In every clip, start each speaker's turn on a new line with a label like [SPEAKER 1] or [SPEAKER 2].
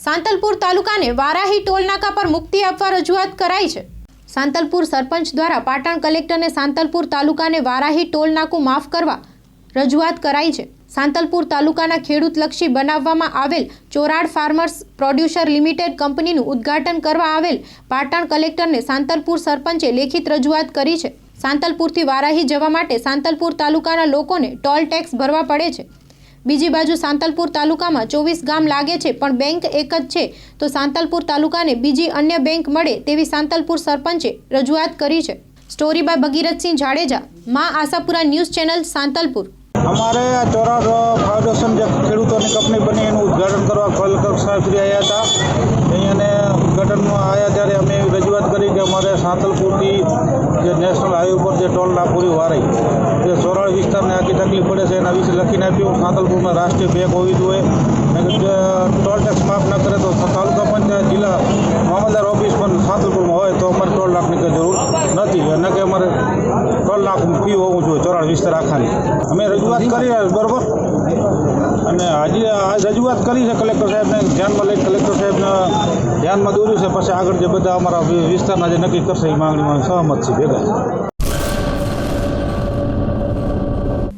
[SPEAKER 1] સાંતલપુર તાલુકાને વારાહી ટોલનાકા પર મુક્તિ આપવા રજૂઆત કરાઈ છે। સાંતલપુર સરપંચ દ્વારા પાટણ કલેક્ટરને સાંતલપુર તાલુકાને વારાહી ટોલનાકું માફ કરવા રજૂઆત કરાઈ છે। સાંતલપુર તાલુકાના ખેડૂતલક્ષી બનાવવામાં આવેલ ચોરાડ ફાર્મર્સ પ્રોડ્યુસર લિમિટેડ કંપનીનું ઉદ્ઘાટન કરવા આવેલ પાટણ કલેક્ટરને સાંતલપુર સરપંચે લેખિત રજૂઆત કરી છે। સાંતલપુરથી વારાહી જવા માટે સાંતલપુર તાલુકાના લોકોને ટોલ ટેક્સ ભરવા પડે છે। બીજી બાજુ સાંતલપુર તાલુકામાં 24 ગામ લાગે છે, પણ બેંક એક જ છે, તો સાંતલપુર તાલુકાને બીજી અન્ય બેંક મળે તેવી સાંતલપુર સરપંચે રજૂઆત કરી છે। સ્ટોરી બાય ભગીરથસિંહ જાડેજા, માં આશાપુરા ન્યૂઝ ચેનલ, સાંતલપુર।
[SPEAKER 2] અમારે આ ચોરાડ ફાઉન્ડેશન જે ખેડૂતોની કંપની બની એનું ઉદ્ઘાટન કરવા કલેક્ટર સાહેબશ્રી આવ્યા હતા। અહીંયા ઉદ્ઘાટનમાં આવ્યા ત્યારે અમે એવી રજૂઆત કરી કે અમારે સાંતલપુરથી જે નેશનલ હાઈવે પર જે ટોલ નાકુરી વારાઈ જે ચોરાડ વિસ્તારને આખી તકલીફ પડે છે એના વિશે લખીને આપ્યું। સાંતલપુરમાં રાષ્ટ્રીય બેંક હોવી જોઈએ, ટોલ ટેક્સ માફ ન કરે તો તાલુકા પંચાયત જિલ્લા મામલતદાર ઓફિસ પણ સાંતલપુરમાં હોય તો અમારે ટોલ નાકની કંઈ જરૂર નથી, અને કે અમારે ટોલ નાક ફી હોવું જોઈએ ચોરાડ વિસ્તાર આખાની। અમે રજૂઆત કરી બરોબર, અને હજી આ રજૂઆત કરી છે કલેક્ટર સાહેબને ધ્યાનમાં લઈ કલેક્ટર સાહેબને ધ્યાનમાં દોર્યું છે, પછી આગળ જે બધા અમારા વિસ્તારના જે નક્કી કરશે એ માંગણીમાં સહમત છે ભેગા।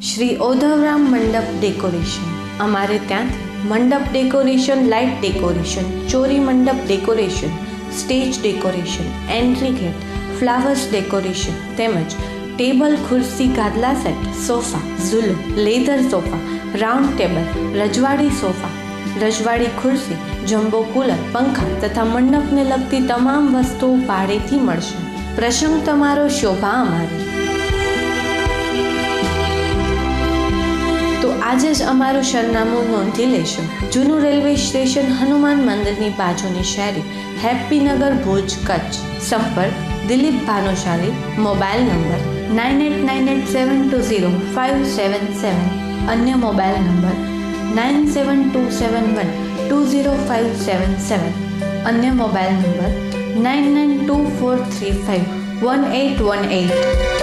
[SPEAKER 3] શ્રી ઓધવરામ મંડપ ડેકોરેશન, અમારે ત્યાંથી મંડપ ડેકોરેશન, લાઇટ ડેકોરેશન, ચોરી mandap decoration, stage decoration, entry gate, flowers decoration તેમજ ટેબલ, ખુરશી, ગાદલા સેટ, સોફા, ઝૂલો, લેધર સોફા, રાઉન્ડ ટેબલ, રજવાડી સોફા, રજવાડી ખુરશી, જમ્બો કુલર, પંખા તથા મંડપને લગતી તમામ વસ્તુઓ ભાડેથી મળશે। પ્રસંગ તમારો, શોભા અમારી। તો આજે જ અમારું સરનામું નોંધી લેશો। જૂનું રેલવે સ્ટેશન, હનુમાન મંદિરની બાજુની શેરી, હેપ્પીનગર, ભુજ, કચ્છ। સંપર્ક દિલીપ ભાનુશાલી, મોબાઈલ નંબર 9898720577, અન્ય મોબાઈલ નંબર 9727120577, અન્ય મોબાઈલ નંબર 9924351818।